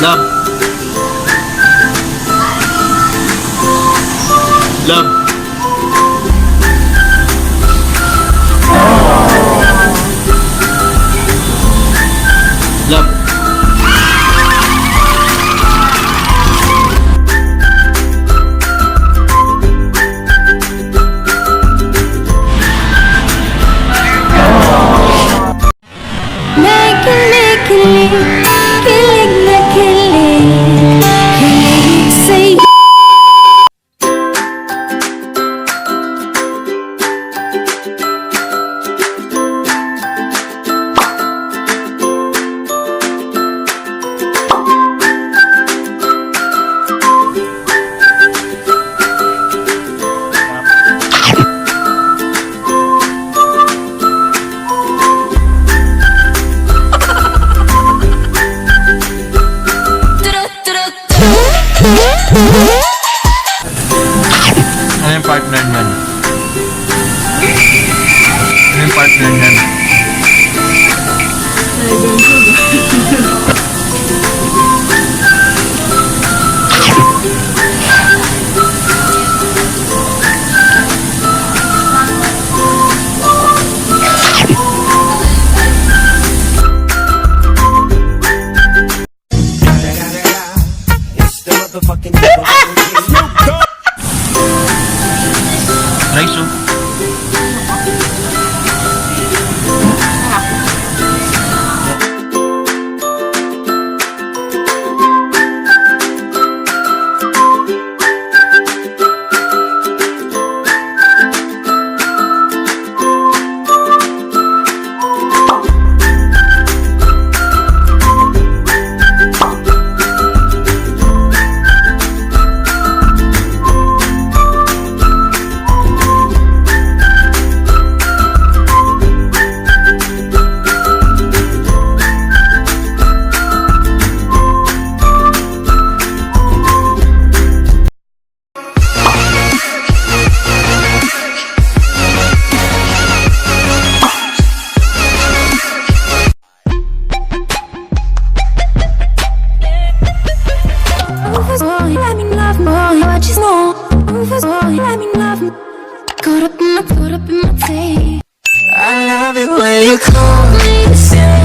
Love. Love. Love. Kilig na kilig, kilig sa'yo. Ano yung partner niyan? Ano yung partner niyan? Rice, oh. I'm in love, boy, I just know. Boy, I'm in love. Caught up in my tape. I love it when you call me.